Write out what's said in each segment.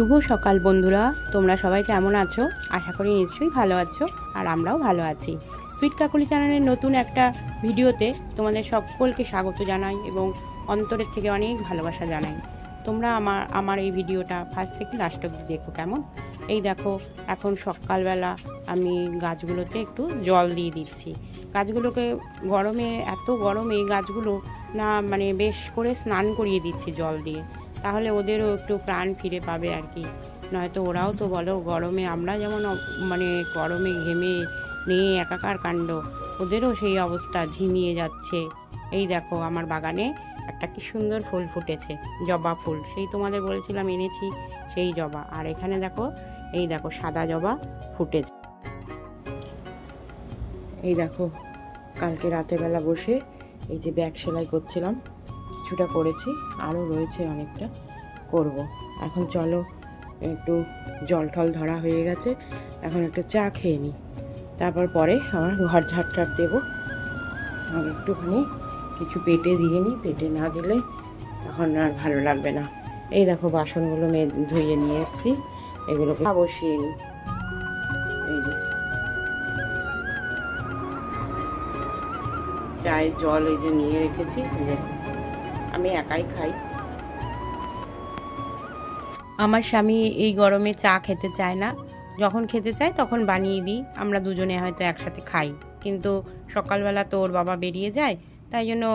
শুভ সকাল বন্ধুরা, তোমরা সবাই কেমন আছো? আশা করি নিশ্চয়ই ভালো আছো, আর আমরাও ভালো আছি। সুইট কাকলি চ্যানেলের নতুন একটা ভিডিওতে তোমাদের সকলকে স্বাগত জানাই এবং অন্তরের থেকে অনেক ভালোবাসা জানাই। তোমরা আমার এই ভিডিওটা ফার্স্ট থেকে লাস্ট অবধি দেখো কেমন। এই দেখো, এখন সকালবেলা আমি গাছগুলোতে একটু জল দিয়ে দিচ্ছি। গাছগুলোকে গরমে, এত গরমে গাছগুলো না মানে বেশ করে স্নান করিয়ে দিচ্ছি জল দিয়ে, তাহলে ওদেরও একটু প্রাণ ফিরে পাবে আর কি। নয়তো ওরাও তো বলো গরমে, আমরা যেমন মানে গরমে ঘেমে নিয়ে একাকার কাণ্ড, ওদেরও সেই অবস্থা, ঝিমিয়ে যাচ্ছে। এই দেখো আমার বাগানে একটা কি সুন্দর ফুল ফুটেছে, জবা ফুল, সেই তোমাদের বলেছিলাম এনেছি সেই জবা। আর এখানে দেখো, এই দেখো সাদা জবা ফুটেছে। এই দেখো, কালকে রাতেরবেলা বসে এই যে ব্যাগ সেলাই করছিলাম, কিছুটা করেছি, আরও রয়েছে অনেকটা করব। এখন চলো, একটু জল টল ধরা হয়ে গেছে, এখন একটু চা খেয়ে নিই, তারপর পরে আমার ঘর ঝাড় দেবো। আর একটুখানি কিছু পেটে দিয়ে নিই, পেটে না দিলে তখন আর ভালো লাগবে না। এই দেখো বাসনগুলো ধুয়ে নিয়ে এসেছি, এগুলোকে বসিয়ে নিই। এই যে চায়ের জল এই যে নিয়ে রেখেছি, আমি একাই খাই। আমার স্বামী এই গরমে চা খেতে চায় না, যখন খেতে চায় তখন বানিয়ে দিই, আমরা দুজনে হয়তো একসাথে খাই। কিন্তু সকালবেলা তো ওর বাবা বেরিয়ে যায়, তাই জন্য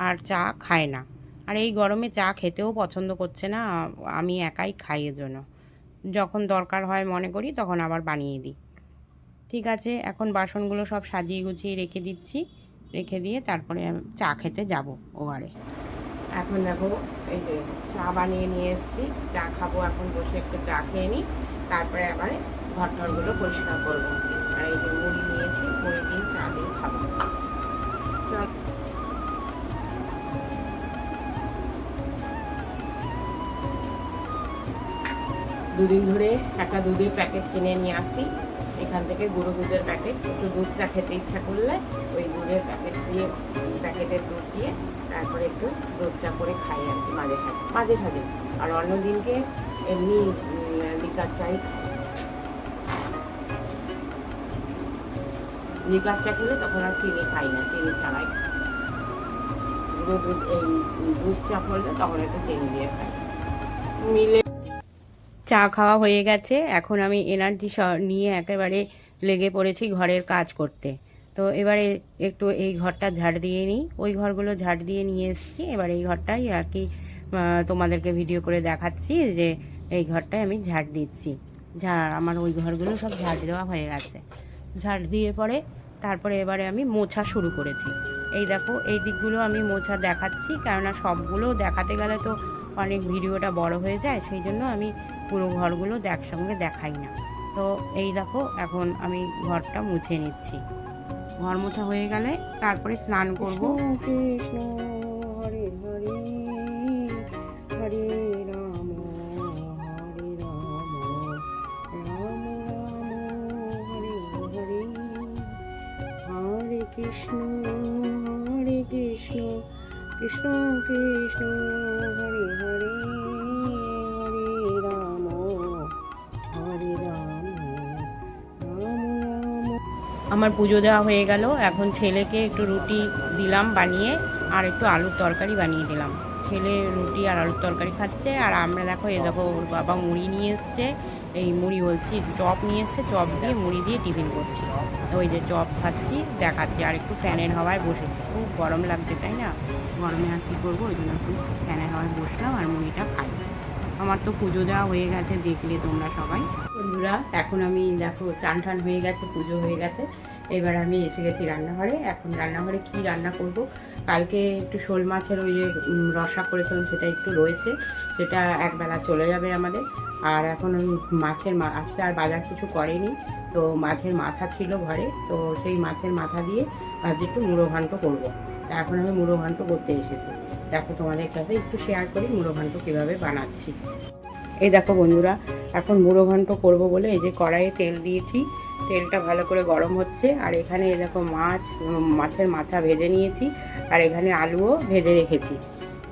আর চা খায় না। আর এই গরমে চা খেতেও পছন্দ করছে না, আমি একাই খাই। এজন্য যখন দরকার হয় মনে করি তখন আবার বানিয়ে দিই। ঠিক আছে, এখন বাসনগুলো সব সাজিয়ে গুছিয়ে রেখে দিচ্ছি, রেখে দিয়ে তারপরে আমি চা খেতে যাব ওয়ারে। এখন দেখো, এই যে চা বানিয়ে নিয়ে এসেছি, চা খাবো। এখন বসে একটু চা খেয়ে নিই, তারপরে আবার ঘর টরগুলো পরিষ্কার করবো। আর এই যে মুড়ি নিয়েছি, মুড়ি দিয়ে চা দিয়ে খাবো। দুদিন ধরে একটা দুধের প্যাকেট কিনে নিয়ে আসি, এখান থেকে গুঁড়ো দুধের প্যাকেট। একটু দুধ চা খেতে ইচ্ছা করলে ওই দুধের প্যাকেট দিয়ে, প্যাকেটের দুধ দিয়ে তারপরে একটু দুধ চা করে খাই আর কি, মাঝে সাঝে। আর অন্য দিনকে এমনি লিকার চাই খাই। লিকার চা খেলে তখন আর চিনি খাই না, চিনি ছাড়াই খাই। দুধ এই দুধ চা করলে তখন একটু চিনি দিয়ে খাই। মিলে চা খাওয়া হয়ে গেছে, এখন আমি এনার্জি নিয়ে একেবারে লেগে পড়েছি ঘরের কাজ করতে। তো এবারে একটু এই ঘরটা ঝাড় দিয়ে নিই, ওই ঘরগুলো ঝাড় দিয়ে নিয়ে এসেছি, এবার এই ঘরটাই আর কি তোমাদেরকে ভিডিও করে দেখাচ্ছি যে এই ঘরটায় আমি ঝাড় দিচ্ছি। আমার ওই ঘরগুলো সব ঝাড় দেওয়া হয়ে গেছে। ঝাড় দিয়ে পরে তারপরে এবারে আমি মোছা শুরু করেছি। এই দেখো, এই দিকগুলো আমি মোছা দেখাচ্ছি, কেননা সবগুলো দেখাতে গেলে তো অনেক ভিডিওটা বড় হয়ে যায়, সেই জন্য আমি পুরো ঘরগুলো একসঙ্গে দেখাই না। তো এই দেখো, এখন আমি ঘরটা মুছে নিচ্ছি। ঘর মোছা হয়ে গেলে তারপরে স্নান করব। কৃষ্ণ হরে হরে, হরে রাম হরে রাম, রাম রাম হরে হরে, হরে কৃষ্ণ হরে কৃষ্ণ, কৃষ্ণ কৃষ্ণ হরে হরে, হরে রাম হরে রাম, রাম রাম। আমার পুজো দেওয়া হয়ে গেল, এখন ছেলেকে একটু রুটি দিলাম বানিয়ে, আর একটু আলুর তরকারি বানিয়ে দিলাম। ছেলে রুটি আর আলুর তরকারি খাচ্ছে, আর আমরা দেখো, এই দেখো ওর বাবা মুড়ি নিয়ে এসছে, এই মুড়ি বলছি চপ নিয়ে এসছে, চপ দিয়ে মুড়ি দিয়ে টিফিন করছি। ওই যে চপ খাচ্ছি, দেখাচ্ছি। আর একটু ফ্যানের হাওয়ায় বসেছি, খুব গরম লাগছে তাই না, গরমে আর কী করবো, ওই জন্য একটু ফ্যানের হাওয়ায় বসলাম আর মুড়িটা খাই। আমার তো পুজো দেওয়া হয়ে গেছে, দেখলে তোমরা সবাই। বন্ধুরা, এখন আমি দেখো চান টান হয়ে গেছে, পুজো হয়ে গেছে, এবার আমি এসে গেছি রান্নাঘরে। এখন রান্নাঘরে কি রান্না করব, কালকে একটু শোল মাছের ওই যে রসা করেছিলাম, সেটা একটু রয়েছে, সেটা একবেলা চলে যাবে আমাদের। আর এখন আজকে আর বাজার কিছু করেনি, তো মাছের মাথা ছিল ঘরে, তো সেই মাছের মাথা দিয়ে আজ একটু মুড়ো ঘন্ট করবো। তা এখন আমি মুড়ো ঘন্ট করতে এসেছি, দেখো তোমাদের কাছে একটু শেয়ার করি মুড়ো ঘন্ট কীভাবে বানাচ্ছি। এই দেখো বন্ধুরা, এখন মুড়ো ঘন্ট করবো বলে এই যে কড়াইয়ে তেল দিয়েছি, তেলটা ভালো করে গরম হচ্ছে। আর এখানে এই দেখো মাছের মাথা ভেজে নিয়েছি, আর এখানে আলুও ভেজে রেখেছি।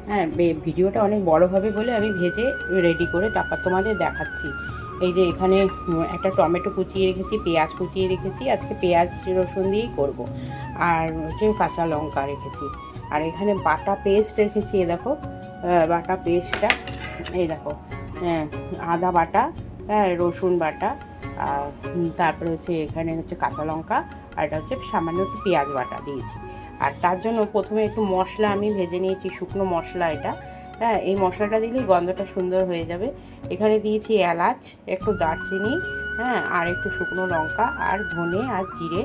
হ্যাঁ, ভিডিওটা অনেক বড় হবে বলে আমি ভেজে রেডি করে তারপর তোমাদের দেখাচ্ছি। এই যে এখানে একটা টমেটো কুচিয়ে রেখেছি, পেঁয়াজ কুচিয়ে রেখেছি, আজকে পেঁয়াজ রসুন দিয়েই করব। আর হচ্ছে কাঁচা লঙ্কা রেখেছি। আর এখানে বাটা পেস্ট রেখেছি, এ দেখো বাটা পেস্টটা, এই দেখো আদা বাটা, হ্যাঁ রসুন বাটা, আর তারপরে হচ্ছে এখানে হচ্ছে কাঁচা লঙ্কা, আর এটা হচ্ছে সামান্য একটু পেঁয়াজ বাটা দিয়েছি। আর তার জন্য প্রথমে একটু মশলা আমি ভেজে নিয়েছি, শুকনো মশলা এটা। হ্যাঁ, এই মশলাটা দিলেই গন্ধটা সুন্দর হয়ে যাবে। এখানে দিয়েছি এলাচ, একটু দারচিনি, হ্যাঁ, আর একটু শুকনো লঙ্কা, আর ধনে আর জিরে,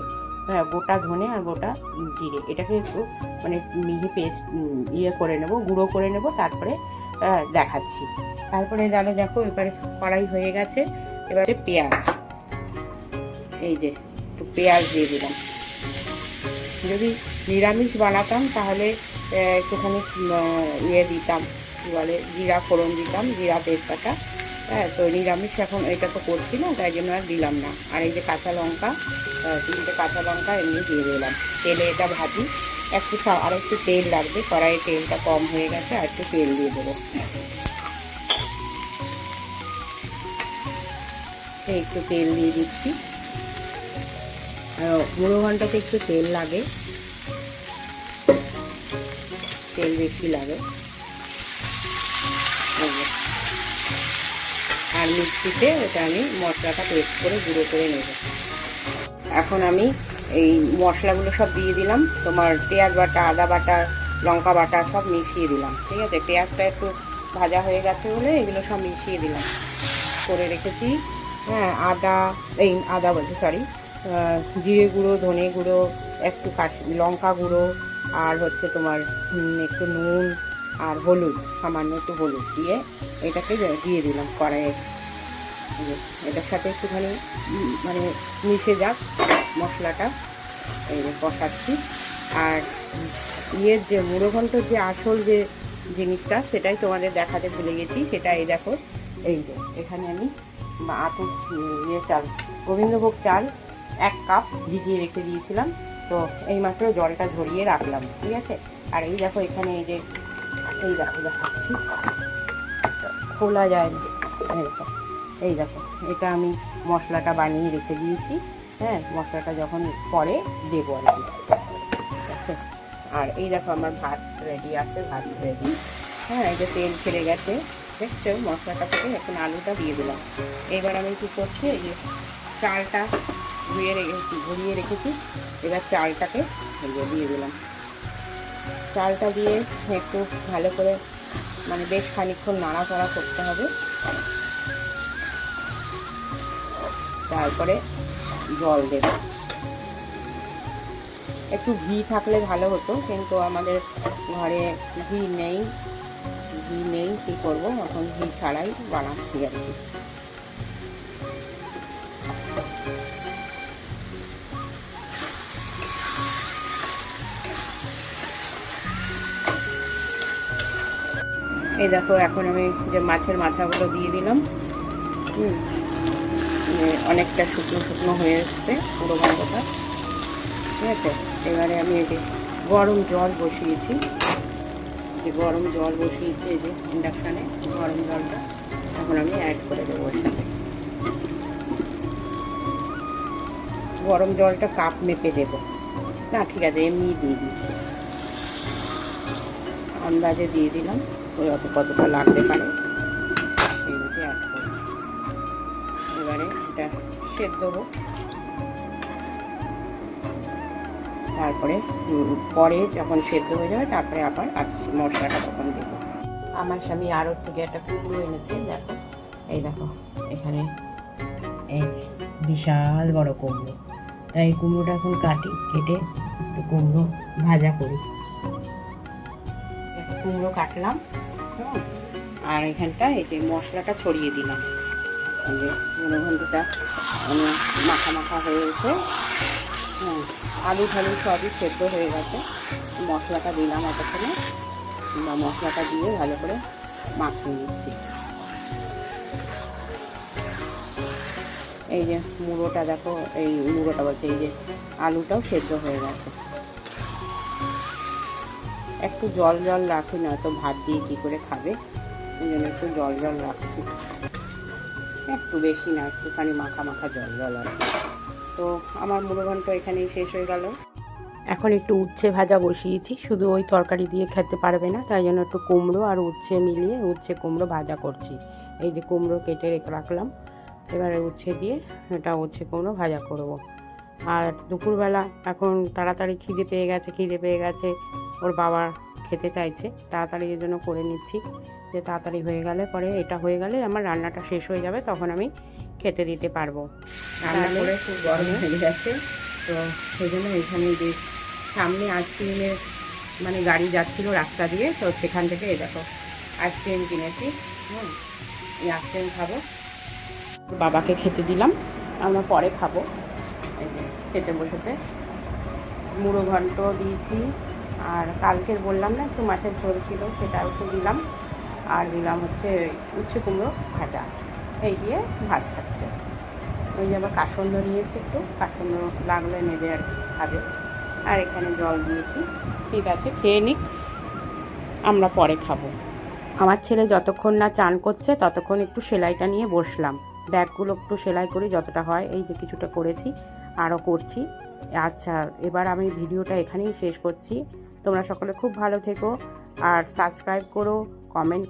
হ্যাঁ গোটা ধনে আর গোটা জিরে, এটাকে একটু মানে মিহি পেস্ট করে নেব, গুঁড়ো করে নেব, তারপরে দেখাচ্ছি। তারপরে তাহলে দেখো এবারে কড়াই হয়ে গেছে। এবারে পেঁয়াজ, এই যে একটু পেঁয়াজ দিয়ে দিলাম। যদি নিরামিষ বানাতাম তাহলে একটুখানি দিতাম, কী বলে, জিরা ফোড়ন দিতাম, জিরা তেজপাতা। হ্যাঁ, তো নিরামিষ এখন এটা তো করছি না, তাই জন্য আর দিলাম না। আর এই যে কাঁচা লঙ্কা, 3টে কাঁচা লঙ্কা এমনি দিয়ে দিলাম। তেলে এটা ভাজি, আর একটু তেল লাগবে, কড়াইয়ে তেলটা কম হয়ে গেছে, আর একটু তেল দিয়ে দেবো। একটু তেল দিয়ে দিচ্ছি। মুড়ো ঘন্টাতে একটু তেল লাগে, তেল বেশি লাগে। আর মিক্সিতে ওটা আমি মশলাটা পেস্ট করে গুঁড়ো করে নেব। এখন আমি এই মশলাগুলো সব দিয়ে দিলাম, তোমার পেঁয়াজ বাটা, আদা বাটা, লঙ্কা বাটা সব মিশিয়ে দিলাম। ঠিক আছে, পেঁয়াজটা একটু ভাজা হয়ে গেছে বলে এগুলো সব মিশিয়ে দিলাম, করে রেখেছি। হ্যাঁ, আদা বলছি, সরি, জিরে গুঁড়ো, ধনে গুঁড়ো, একটু লঙ্কা গুঁড়ো, আর হচ্ছে তোমার একটু নুন আর হলুদ, সামান্য একটু হলুদ দিয়ে এটাকে দিয়ে দিলাম কড়াইয়ে। এটার সাথে একটুখানি মানে মিশে যাক মশলাটা, এই কষাচ্ছি। আর যে মুড়ো ঘন্টর যে আসল যে জিনিসটা, সেটাই তোমাদের দেখাতে ভুলে গেছি। সেটা এই দেখো, এই যে এখানে আমি চাল, গোবিন্দভোগ চাল 1 কাপ ভিজিয়ে রেখে দিয়েছিলাম, তো এইমাত্র জলটা ঝরিয়ে রাখলাম। ঠিক আছে, আর এই দেখো এখানে এই যে এই দেখো দেখাচ্ছি, খোলা যায় না, এই দেখো এটা আমি মশলাটা বানিয়ে রেখে দিয়েছি। হ্যাঁ, মশলাটা যখন পরে দেবো আর কি। ঠিক আছে, আর এই দেখো আমার ভাত রেডি আছে, ভাত রেডি। হ্যাঁ, এই যে তেল ছেড়ে গেছে, দেখছো মশলাটা থেকে। এখন আলুটা দিয়ে দিলাম। এবার আমি কী করছি, এই যে চালটা ঘুরিয়ে রেখেছি, এবার চালটাকে দিয়ে দিলাম। চালটা দিয়ে একটু ভালো করে মানে বেশ খানিকক্ষণ নাড়াচাড়া করতে হবে। তারপরে জল দেব। একটু ঘি থাকলে ভালো হতো, কিন্তু আমাদের ঘরে ঘি নেই, কী করবো, এখন ঘি ছাড়াই বানাচ্ছি আর কি। এই দেখো এখন আমি যে মাছের মাথাগুলো দিয়ে দিলাম। অনেকটা শুকনো শুকনো হয়ে এসছে পুরো গন্ধটা। ঠিক আছে, এবারে আমি এই যে গরম জল বসিয়েছি, এই যে ইন্ডাকশানে গরম জলটা এখন আমি অ্যাড করে দেবো ওর সাথে। গরম জলটা কাপ মেপে দেবো না, ঠিক আছে এমনি দিয়ে দিই, আন্দাজে দিয়ে দিলাম, ওই কতটা লাগতে পারে এইভাবে অ্যাড করব। এবারে এটা সেদ্ধ হোক, তারপরে পরে যখন সেদ্ধ হয়ে যাবে তারপরে আবার মশলাটা তখন দেবো। আমার স্বামী আড়ত থেকে একটা কুমড়ো এনেছে, দেখো এই দেখো এখানে, এই বিশাল বড় কুমড়ো, তাই কুমড়োটা এখন কেটে একটু কুমড়ো ভাজা করি। কুমড়ো কাটলাম, আর এখানটা এই যে মশলাটা ছড়িয়ে দিলাম। এই যে মুড়ো ঘন্টটা মাখা মাখা হয়ে গেছে। হ্যাঁ, আলু ঠালু সবই সেদ্ধ হয়ে গেছে। মশলাটা দিলাম এতক্ষণে, বা মশলাটা দিয়ে ভালো করে মাখিয়ে নিচ্ছি। এই যে মুড়োটা দেখো, এই মুড়োটা বলছে, এই যে আলুটাও সেদ্ধ হয়ে গেছে। একটু জল জল রাখি, না তো ভাত দিয়ে কী করে খাবে, ওই জন্য একটু জল জল রাখছি, একটু বেশি না, একটুখানি মাখা মাখা জল জল আর কি। তো আমার মুড়ো ঘন্ট এখানেই শেষ হয়ে গেল। এখন একটু উচ্ছে ভাজা বসিয়েছি, শুধু ওই তরকারি দিয়ে খেতে পারবে না, তাই জন্য একটু কুমড়ো আর উচ্ছে মিলিয়ে উচ্ছে কুমড়ো ভাজা করছি। এই যে কুমড়ো কেটে রেখে রাখলাম, এবারে উচ্ছে দিয়ে এটা উচ্ছে কুমড়ো ভাজা করব। আর দুপুরবেলা এখন তাড়াতাড়ি খিদে পেয়ে গেছে, ওর বাবা খেতে চাইছে, তাড়াতাড়ি এর জন্য করে নিচ্ছি, যে তাড়াতাড়ি হয়ে গেলে পরে এটা হয়ে গেলে আমার রান্নাটা শেষ হয়ে যাবে, তখন আমি খেতে দিতে পারবো। রান্না করে খুব গরম হয়ে গেছে, তো সেই জন্য এখানে যে সামনে আইসক্রিমের মানে গাড়ি যাচ্ছিল রাস্তা দিয়ে, তো সেখান থেকে এই দেখো আইসক্রিম কিনেছি। এই আইসক্রিম খাবো, বাবাকে খেতে দিলাম, আমরা পরে খাবো। এই যে খেতে বসেতে মুড়ো ঘন্ট দিয়েছি, আর কালকের বললাম না একটু মাছের ঝোল ছিল, সেটাও একটু দিলাম, আর দিলাম হচ্ছে উচ্ছে কুমড়ো ভাজা, এই দিয়ে ভাত খাচ্ছে। ওই যে আবার কাসন্দ নিয়েছি, একটু কাসন্দ লাগলে নেবে আর কি, খাবে। আর এখানে জল দিয়েছি, ঠিক আছে খেয়ে নিক, আমরা পরে খাবো। আমার ছেলে যতক্ষণ না চান করছে ততক্ষণ একটু সেলাইটা নিয়ে বসলাম, ব্যাগগুলো একটু সেলাই করি যতটা হয়, এই যে কিছুটা করেছি, আরও করছি। আচ্ছা, এবার আমি ভিডিওটা এখানেই শেষ করছি। তোমরা সকলে খুব ভালো থেকো, আর সাবস্ক্রাইব করো, কমেন্ট